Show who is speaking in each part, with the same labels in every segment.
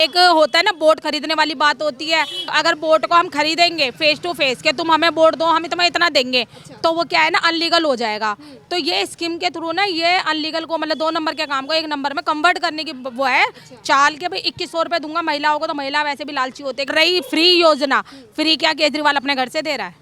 Speaker 1: एक होता है ना वोट खरीदने वाली बात होती है। अगर वोट को हम खरीदेंगे फेस टू फेस के तुम हमें वोट दो हम तुम्हें इतना देंगे, तो वो क्या है ना अनलीगल हो जाएगा। तो ये स्कीम के थ्रू ना ये अनलीगल को मतलब 2 नंबर के काम को 1 नंबर में कन्वर्ट करने की वो है चाल के भाई 2100 रुपये दूंगा महिलाओं को, तो महिला वैसे भी लालची होती है। रही फ्री योजना, फ्री क्या केजरीवाल अपने घर से दे रहा है?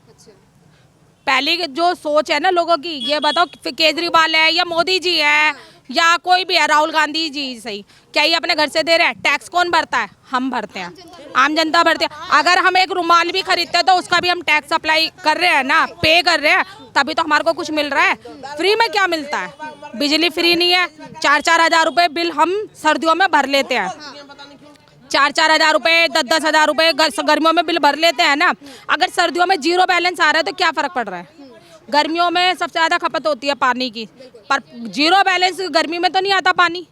Speaker 1: पहले जो सोच है ना लोगों की, ये बताओ केजरीवाल है या मोदी जी है या कोई भी है, राहुल गांधी जी सही, क्या ये अपने घर से दे रहे हैं? टैक्स कौन भरता है? हम भरते हैं, आम जनता भरते हैं। अगर हम एक रुमाल भी खरीदते हैं तो उसका भी हम टैक्स अप्लाई कर रहे हैं ना, पे कर रहे हैं, तभी तो हमारे को कुछ मिल रहा है। फ्री में क्या मिलता है? बिजली फ्री नहीं है। 4-4 हज़ार रुपये बिल हम सर्दियों में भर लेते हैं, 4-4 हज़ार रुपये 10-10 हज़ार रुपये गर्मियों में बिल भर लेते हैं ना। अगर सर्दियों में 0 बैलेंस आ रहा है तो क्या फ़र्क पड़ रहा है? गर्मियों में सबसे ज़्यादा खपत होती है पानी की, पर 0 बैलेंस गर्मी में तो नहीं आता पानी।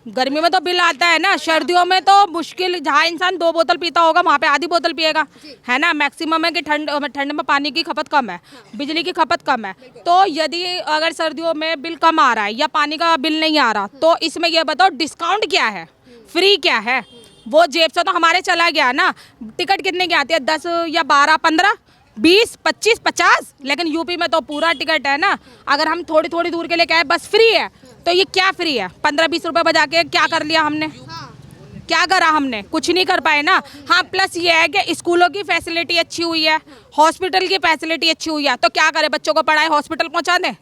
Speaker 1: गर्मी में तो बिल आता है ना, सर्दियों में तो मुश्किल, जहाँ इंसान 2 बोतल पीता होगा वहाँ पे आधी बोतल पिएगा, है ना। मैक्सिमम है कि ठंड में पानी की खपत कम है, बिजली की खपत कम है। तो यदि अगर सर्दियों में बिल कम आ रहा है या पानी का बिल नहीं आ रहा, तो इसमें यह बताओ डिस्काउंट क्या है, फ्री क्या है? वो जेब से तो हमारे चला गया ना। टिकट कितने की आती है? 10 या 12, 15, 20, 25, 50, लेकिन यूपी में तो पूरा टिकट है ना। अगर हम थोड़ी थोड़ी दूर के लिए क्या है बस फ्री है, तो ये क्या फ्री है? 15-20 रुपए बजा के क्या कर लिया हमने? क्या करा हमने? कुछ नहीं कर पाए ना। हाँ, प्लस ये है कि स्कूलों की फैसिलिटी अच्छी हुई है, हॉस्पिटल की फैसिलिटी अच्छी हुई है, तो क्या करें? बच्चों को पढ़ाए हॉस्पिटल पहुंचा दें?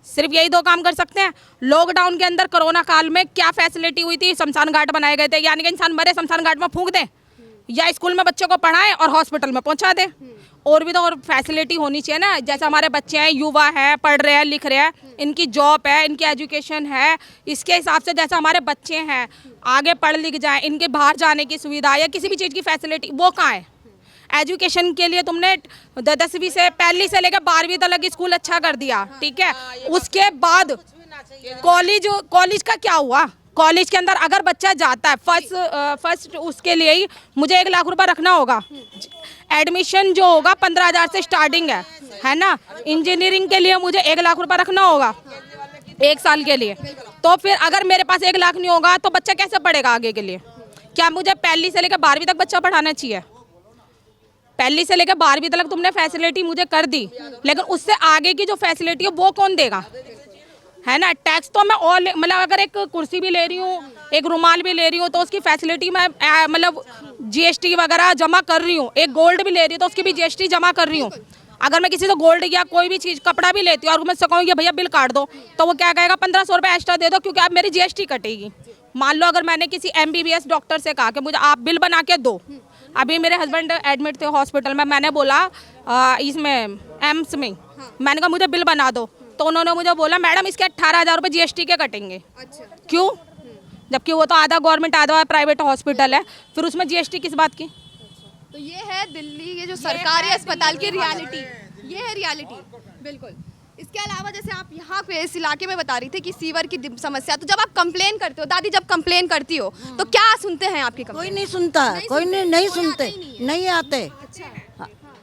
Speaker 1: सिर्फ यही 2 काम कर सकते हैं। लॉकडाउन के अंदर कोरोना काल में क्या फैसिलिटी हुई थी? शमशान घाट बनाए गए थे, यानी कि इंसान मरे शमशान घाट में फूंक दें, या स्कूल में बच्चों को पढ़ाएं और हॉस्पिटल में पहुंचा दें। और भी तो और फैसिलिटी होनी चाहिए ना। जैसे हमारे बच्चे हैं, युवा हैं, पढ़ रहे हैं, लिख रहे हैं, इनकी जॉब है, इनकी एजुकेशन है, इसके हिसाब से जैसे हमारे बच्चे हैं आगे पढ़ लिख जाएं, इनके बाहर जाने की सुविधा या किसी भी चीज़ की फैसिलिटी वो कहाँ है? एजुकेशन के लिए तुमने 10वीं से पहली से लेकर 12वीं तक स्कूल अच्छा कर दिया, ठीक है। उसके बाद कॉलेज का क्या हुआ? कॉलेज के अंदर अगर बच्चा जाता है फर्स्ट उसके लिए ही मुझे 1 लाख रुपए रखना होगा। एडमिशन जो होगा 15,000 से स्टार्टिंग है ना। इंजीनियरिंग के लिए मुझे 1 लाख रुपए रखना होगा 1 साल के लिए। तो फिर अगर मेरे पास 1 लाख नहीं होगा तो बच्चा कैसे पढ़ेगा आगे के लिए? क्या मुझे पहली से लेकर 12वीं तक बच्चा पढ़ाना चाहिए? पहली से लेकर 12वीं तक तुमने फैसिलिटी मुझे कर दी, लेकिन उससे आगे की जो फैसिलिटी है वो कौन देगा? है ना। टैक्स तो मैं और मतलब अगर एक कुर्सी भी ले रही हूँ, एक रुमाल भी ले रही हूँ, तो उसकी फैसिलिटी मैं मतलब जीएसटी वगैरह जमा कर रही हूँ। एक गोल्ड भी ले रही हूँ तो उसकी भी जीएसटी जमा कर रही हूँ। अगर मैं किसी से गोल्ड या कोई भी चीज़ कपड़ा भी लेती हूँ और मैं कहूँ कि भैया बिल काट दो, तो वो क्या कहेगा? 1500 रुपये एक्स्ट्रा दे दो, क्योंकि अब मेरी जीएसटी कटेगी। मान लो अगर मैंने किसी MBBS डॉक्टर से कहा कि मुझे आप बिल बना के दो, अभी मेरे हस्बैंड एडमिट थे हॉस्पिटल में, मैंने बोला इसमें एम्स में, मैंने कहा मुझे बिल बना दो, तो उन्होंने मुझे बोला मैडम इसके 18,000 रुपये जीएसटी के कटेंगे। अच्छा। क्यों? जबकि वो तो आधा गवर्नमेंट आधा प्राइवेट हॉस्पिटल है, फिर उसमें जीएसटी किस बात की?
Speaker 2: तो ये है दिल्ली के जो सरकारी अस्पताल की रियलिटी, ये है रियलिटी बिल्कुल। इसके अलावा जैसे आप यहाँ पे इस इलाके में बता रही थी कि सीवर की समस्या, तो जब आप कंप्लेन करते हो, दादी जब कंप्लेन करती हो तो क्या सुनते हैं आपकी कंप्लेन?
Speaker 3: कोई नहीं सुनता, कोई नहीं सुनते, नहीं आते।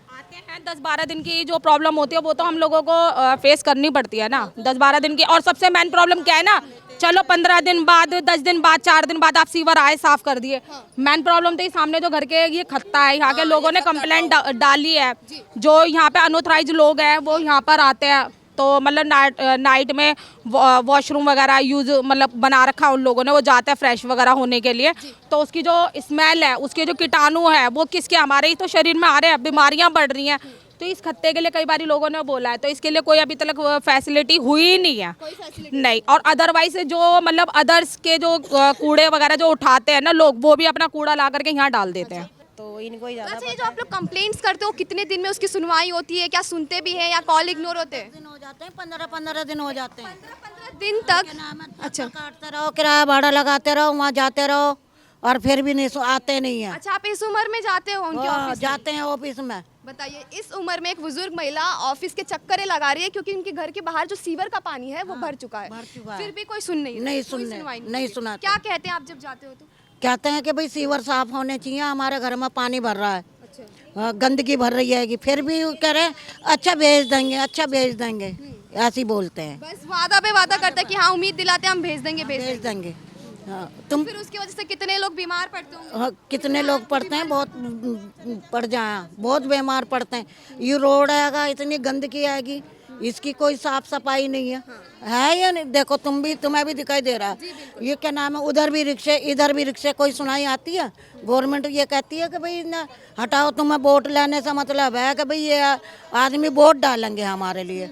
Speaker 1: आते हैं 10-12 दिन की जो प्रॉब्लम होती है वो तो हम लोगों को फेस करनी पड़ती है ना, 10-12 दिन की। और सबसे मेन प्रॉब्लम क्या है ना, चलो 15 दिन बाद, 10 दिन बाद, 4 दिन बाद आप सीवर आए साफ कर दिए। मेन प्रॉब्लम तो ये सामने जो घर के ये खत्ता है, यहाँ के लोगों ने कंप्लेंट डाली है। जो यहाँ पे अनऑथराइज लोग हैं वो यहाँ पर आते हैं, तो मतलब नाइट में वॉशरूम वगैरह यूज़ मतलब बना रखा उन लोगों ने, वो जाते हैं फ्रेश वगैरह होने के लिए, तो उसकी जो स्मेल है, उसके जो कीटाणु है वो किसके? हमारे ही तो शरीर में आ रहे हैं, बीमारियां बढ़ रही हैं। तो इस खत्ते के लिए कई बार लोगों ने बोला है, तो इसके लिए कोई अभी तक फैसिलिटी हुई नहीं है, नहीं। और अदरवाइज जो मतलब अदर्स के जो कूड़े वगैरह जो उठाते हैं ना लोग, वो भी अपना कूड़ा ला करके यहाँ डाल देते हैं।
Speaker 3: तो इनको ही ज़्यादा।
Speaker 2: अच्छा, ये जो आप लोग कंप्लेंट्स करते हो कितने दिन में उसकी सुनवाई होती है? क्या सुनते भी हैं या कॉल इग्नोर होते हैं?
Speaker 3: दिन हो जाते हैं, 15-15 दिन हो जाते हैं।
Speaker 2: 15 दिन तक?
Speaker 3: अच्छा, काटते रहो, किराया भाड़ा लगाते रहो, वहाँ जाते रहो और फिर भी नहीं आते नहीं है।
Speaker 2: अच्छा, आप इस उम्र में जाते हो उनके ऑफिस?
Speaker 3: जाते हैं ऑफिस में।
Speaker 2: बताइए, इस उम्र में एक बुजुर्ग महिला ऑफिस के चक्करे लगा रही है क्योंकि उनके घर के बाहर जो सीवर का पानी है वो भर चुका है, फिर भी कोई सुन नहीं
Speaker 3: सुनवाई नहीं सुनाते।
Speaker 2: क्या कहते हैं आप जब जाते हो तो?
Speaker 3: कहते हैं कि भाई सीवर साफ होने चाहिए, हमारे घर में पानी भर रहा है, गंदगी भर रही है, फिर भी कह रहे अच्छा भेज देंगे, अच्छा भेज देंगे, ऐसे ही बोलते हैं।
Speaker 2: बस वादा पे वादा करते हैं कि हाँ उम्मीद दिलाते हैं हम भेज देंगे,
Speaker 3: भेज देंगे। हाँ, तुम
Speaker 2: फिर उसकी वजह से कितने लोग बीमार पड़ते होंगे।
Speaker 3: हाँ, कितने लोग पड़ते हैं, बहुत पड़ जाए, बहुत बीमार पड़ते हैं। ये रोड आएगा, इतनी गंदगी आएगी, इसकी कोई साफ सफाई नहीं है या नहीं? देखो तुम्हें भी दिखाई दे रहा है। ये क्या नाम है, उधर भी रिक्शे इधर भी रिक्शे, कोई सुनाई आती है? गवर्नमेंट ये कहती है कि भाई ना हटाओ, तुम्हें वोट लेने से मतलब है कि भाई ये आदमी वोट डालेंगे हमारे लिए।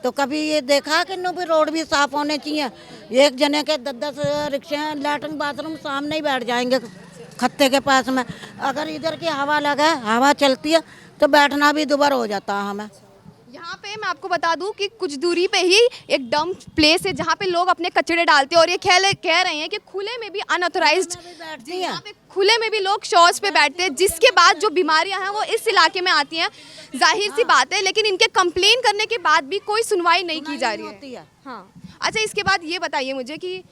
Speaker 3: तो कभी ये देखा कि नो भी रोड भी साफ होने चाहिए। एक जने के 10-10 रिक्शे हैं, लैट्रिन बाथरूम सामने ही बैठ जाएंगे खत्ते के पास में। अगर इधर की हवा लगा हवा चलती है तो बैठना भी दुबारा हो जाता है हमें।
Speaker 2: यहाँ पे मैं आपको बता दूं कि कुछ दूरी पे ही एक डंप प्लेस है जहाँ पे लोग अपने कचरे डालते हैं, और ये कह रहे हैं कि खुले में भी अनऑथोराइज्ड यहाँ पे खुले में भी लोग शौच पे बैठते हैं, जिसके बाद जो बीमारियां हैं वो इस इलाके में आती हैं। जाहिर सी बात है, लेकिन इनके कंप्लेन करने के बाद भी कोई सुनवाई नहीं की जा रही है। हाँ, अच्छा, इसके बाद ये बताइए मुझे कि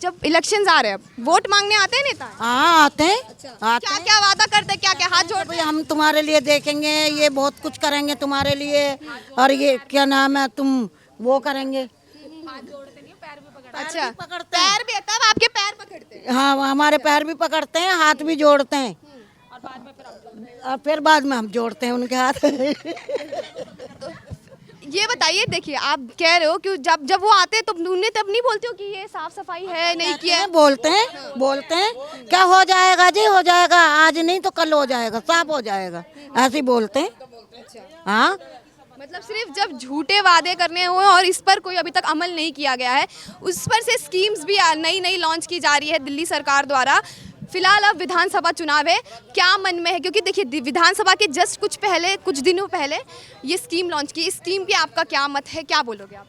Speaker 2: जब इलेक्शंस आ रहे हैं, वोट मांगने आते हैं नेता?
Speaker 3: हाँ, आते हैं। आते
Speaker 2: क्या
Speaker 3: हैं।
Speaker 2: क्या वादा करते हैं, क्या क्या हाथ जोड़ते
Speaker 3: भाई
Speaker 2: हैं?
Speaker 3: हम तुम्हारे लिए देखेंगे, ये बहुत कुछ करेंगे तुम्हारे लिए, और ये क्या नाम है, तुम वो करेंगे।
Speaker 2: अच्छा,
Speaker 3: पकड़ते हैं।
Speaker 2: पैर भी, तब आपके पैर पकड़ते हैं?
Speaker 3: हाँ, हमारे पैर भी पकड़ते हैं, हाथ भी जोड़ते हैं, और फिर बाद में हम जोड़ते हैं उनके हाथ।
Speaker 2: ये बताइए, देखिए आप कह रहे हो कि जब वो आते हैं तो उन्हें तब नहीं बोलते हो कि ये साफ सफाई है, नहीं किया है?
Speaker 3: बोलते हैं क्या हो जाएगा जी, हो जाएगा, आज नहीं तो कल हो जाएगा, साफ हो जाएगा, ऐसे ही बोलते हैं। हाँ,
Speaker 2: मतलब सिर्फ जब झूठे वादे करने हुए और इस पर कोई अभी तक अमल नहीं किया गया है, उस पर से स्कीम्स भी नई नई लॉन्च की जा रही है दिल्ली सरकार द्वारा। फिलहाल अब विधानसभा चुनाव है, क्या मन में है? क्योंकि देखिए विधानसभा के जस्ट कुछ दिनों पहले ये स्कीम लॉन्च की, इस स्कीम पे आपका क्या मत है, क्या बोलोगे आप?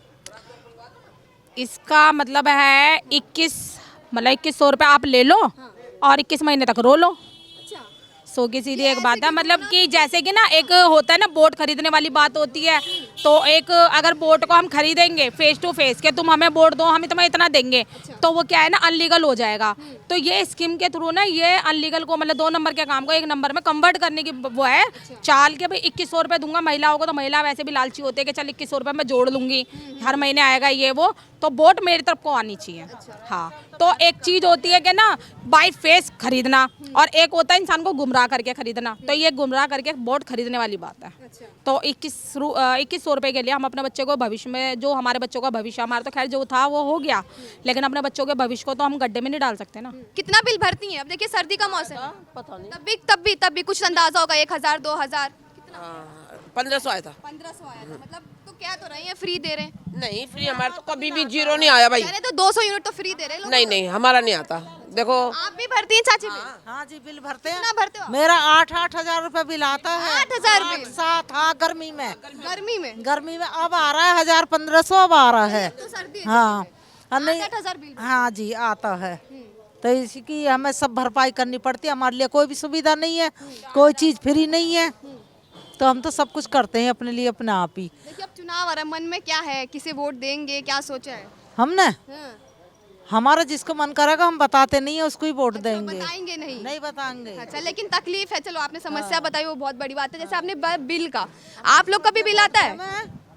Speaker 1: इसका मतलब है 2100 रुपये आप ले लो और 21 महीने तक रो लो। सो की सीधी एक बात है, मतलब कि जैसे कि ना एक होता है ना वोट खरीदने वाली बात होती है, तो एक अगर वोट को हम खरीदेंगे फेस टू फेस के तुम हमें वोट दो, हम तुम्हें इतना देंगे, तो वो क्या है ना अनलीगल हो जाएगा। तो ये स्कीम के थ्रू ना ये अनलीगल को मतलब 2 नंबर के काम को 1 नंबर में कन्वर्ट करने की वो है चाल के। भाई 2100 रुपये दूंगा महिलाओं को, तो महिला वैसे भी लालची होते हैं कि चल 2100 रुपये मैं जोड़ लूंगी, हर महीने आएगा ये वो, तो वोट मेरी तरफ को आनी चाहिए। हाँ, तो एक चीज होती है कि ना बाई फेस खरीदना, और एक होता है इंसान को गुमराह करके खरीदना। तो ये गुमराह करके वोट खरीदने वाली बात है। तो 2100 रुपये के लिए हम अपने बच्चे को भविष्य में, जो हमारे बच्चों का भविष्य, हमारा तो खैर जो था वो हो गया, लेकिन अपने बच्चों के भविष्य को तो हम गड्ढे में नहीं डाल सकते ना।
Speaker 2: कितना बिल भरती हैं? अब देखिए सर्दी का मौसम है,
Speaker 3: पता नहीं,
Speaker 2: तब भी कुछ अंदाजा होगा, 1000 2000
Speaker 4: 1500 आया था।
Speaker 2: 1500 आया था। मतलब तो क्या तो रही है, फ्री दे रहे हैं?
Speaker 4: नहीं, फ्री हमारे तो कभी भी जीरो नहीं आया भाई।
Speaker 2: अरे तो 200 यूनिट तो फ्री दे रहे हैं लोग।
Speaker 4: नहीं, हमारा नहीं आता। देखो,
Speaker 2: आप भी भरती हैं चाची? बिल
Speaker 5: हाँ जी, बिल भरते हैं।
Speaker 2: कितना भरते हो?
Speaker 5: मेरा 8-8 हजार रुपए बिल आता है।
Speaker 2: 8,000 बिल?
Speaker 5: 7, हाँ, गर्मी में।
Speaker 2: गर्मी में
Speaker 5: अब आ रहा है 1500 अब आ रहा है।
Speaker 2: तो सर्दी
Speaker 5: हाँ, नहीं,
Speaker 2: 8,000 बिल।
Speaker 5: हाँ जी, आता है। तो इसकी हमें सब भरपाई करनी पड़ती है, हमारे लिए कोई भी सुविधा नहीं है, कोई चीज फ्री नहीं है, तो हम तो सब कुछ करते हैं अपने लिए, अपने आप ही।
Speaker 2: देखिए अब चुनाव आ रहा है, मन में क्या है, किसे वोट देंगे, क्या सोचा है?
Speaker 5: हमने
Speaker 2: हाँ।
Speaker 5: हमारा जिसको मन करेगा हम बताते नहीं है, उसको ही वोट देंगे।
Speaker 2: बताएंगे नहीं?
Speaker 5: नहीं बताएंगे।
Speaker 2: अच्छा, लेकिन तकलीफ है, चलो आपने समस्या बताई, वो बहुत बड़ी बात है। जैसे आपने बिल का, आप लोग का भी बिल आता है?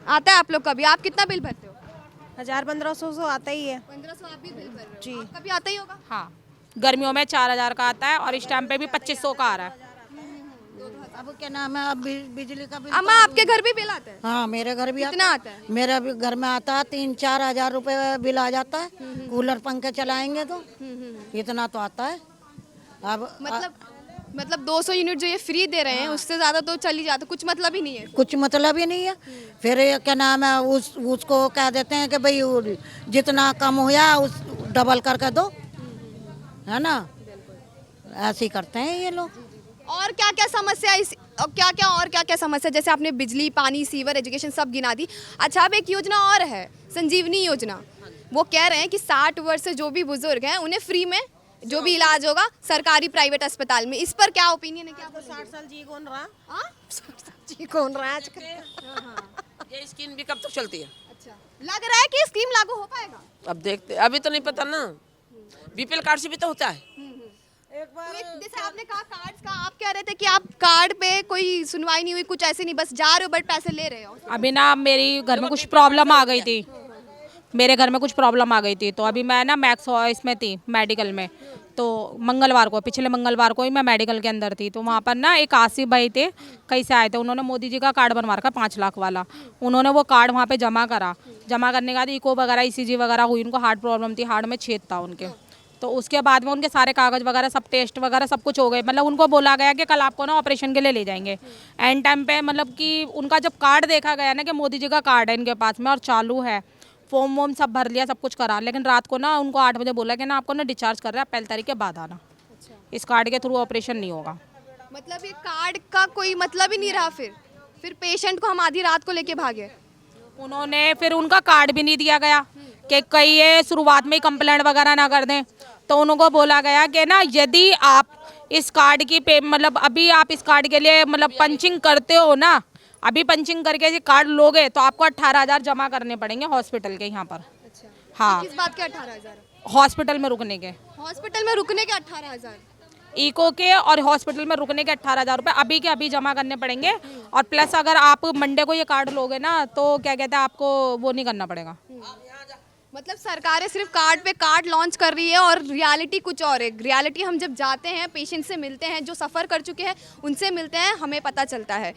Speaker 2: आता है आप लोग का भी? आप कितना बिल भरते हो?
Speaker 6: 1000-1500 आता ही है
Speaker 2: 1500 आप भी बिल भर रहे हो?
Speaker 6: जी।
Speaker 2: आपका भी आता ही होगा?
Speaker 1: हाँ, गर्मियों में 4000 का आता है और इस टाइम पे भी 2500 का आ रहा है।
Speaker 3: अब क्या नाम है, अब बिजली का बिल।
Speaker 2: अम्मा आपके घर भी बिल आता है?
Speaker 3: हाँ, मेरे घर भी
Speaker 2: कितना आता है?
Speaker 3: मेरा भी घर में आता है 3-4 हजार रुपए बिल आ जाता है। कूलर पंखे चलाएंगे तो इतना तो आता है। अब
Speaker 2: मतलब 200 यूनिट जो ये फ्री दे रहे हैं उससे ज्यादा तो चल ही जाता, कुछ मतलब ही नहीं है।
Speaker 3: कुछ मतलब ही नहीं है। फिर ये क्या नाम है, उसको कह देते हैं कि भाई जितना कम होया उस डबल करके दो, है ना, ऐसे ही करते हैं ये लोग।
Speaker 2: और क्या क्या समस्या और क्या क्या समस्या, जैसे आपने बिजली, पानी, सीवर, एजुकेशन सब गिना दी। अच्छा, अब एक योजना और है, संजीवनी योजना। वो कह रहे हैं कि 60 वर्ष से जो भी बुजुर्ग हैं उन्हें फ्री में जो भी इलाज होगा सरकारी प्राइवेट अस्पताल में। इस पर क्या ओपिनियन है? क्या
Speaker 6: 60 साल जी कौन रहा?
Speaker 2: हाँ?
Speaker 6: 60 साल जी कौन रहा आजकल?
Speaker 4: ये स्कीम भी कब तक चलती है?
Speaker 2: अच्छा, लग रहा है कि स्कीम लागू हो पाएगा?
Speaker 4: अब देखते, अभी तो नहीं पता ना। बीपीएल कार्ड से भी तो होता है।
Speaker 2: जैसे आपने कहा कार्ड्स का, आप कह रहे थे कि आप कार्ड पे कोई सुनवाई नहीं हुई, कुछ ऐसे नहीं, बस जा रहे हो बट पैसे ले रहे हो।
Speaker 1: अभी ना मेरी घर में कुछ प्रॉब्लम आ गई थी, मेरे घर में कुछ प्रॉब्लम आ गई थी, तो अभी मैं ना मैक्स इसमें थी मेडिकल में, तो मंगलवार को, पिछले मंगलवार को ही मैं मेडिकल के अंदर थी, तो वहाँ पर ना एक आसिफ भाई थे, कहीं से आए थे, उन्होंने मोदी जी का कार्ड बनवा रखा 5 लाख वाला। उन्होंने वो कार्ड वहाँ पे जमा करा, जमा करने के बाद इको वगैरह ECG वगैरह हुई, उनको हार्ट प्रॉब्लम थी, हार्ट में छेद था उनके। तो उसके बाद में उनके सारे कागज़ वगैरह सब टेस्ट वगैरह सब कुछ हो गए, मतलब उनको बोला गया कि कल आपको ना ऑपरेशन के लिए ले जाएंगे। एंड टाइम पे मतलब कि उनका जब कार्ड देखा गया ना कि मोदी जी का कार्ड है इनके पास में और चालू है, फॉर्म वॉर्म सब भर लिया, सब कुछ करा, लेकिन रात को ना उनको 8 बजे बोला कि ना आपको ना डिस्चार्ज कर रहे हैं, पहली तारीख के बाद आना, इस कार्ड के थ्रू ऑपरेशन नहीं होगा।
Speaker 2: मतलब ये कार्ड का कोई मतलब ही नहीं रहा फिर पेशेंट को हम आधी रात को लेके भागे।
Speaker 1: उन्होंने फिर उनका कार्ड भी नहीं दिया गया कि कहीं ये शुरुआत में ही कंप्लेंट वगैरह ना कर दें, तो उनको बोला गया कि ना यदि आप इस कार्ड की पे मतलब अभी आप इस कार्ड के लिए मतलब पंचिंग करते हो ना, अभी पंचिंग करके ये कार्ड लोगे तो आपको 18,000 जमा करने पड़ेंगे हॉस्पिटल के यहाँ पर। हाँ,
Speaker 2: किस बात के 18,000?
Speaker 1: हॉस्पिटल में रुकने के,
Speaker 2: हॉस्पिटल में रुकने के 18,000?
Speaker 1: इको के और हॉस्पिटल में रुकने के 18,000 रुपये अभी के अभी जमा करने पड़ेंगे। और प्लस अगर आप मंडे को ये कार्ड लोगे ना तो क्या कहते हैं आपको वो नहीं करना पड़ेगा।
Speaker 2: मतलब सरकारें सिर्फ कार्ड पे कार्ड लॉन्च कर रही है और रियलिटी कुछ और है। रियलिटी हम जब जाते हैं, पेशेंट से मिलते हैं, जो सफ़र कर चुके हैं उनसे मिलते हैं, हमें पता चलता है।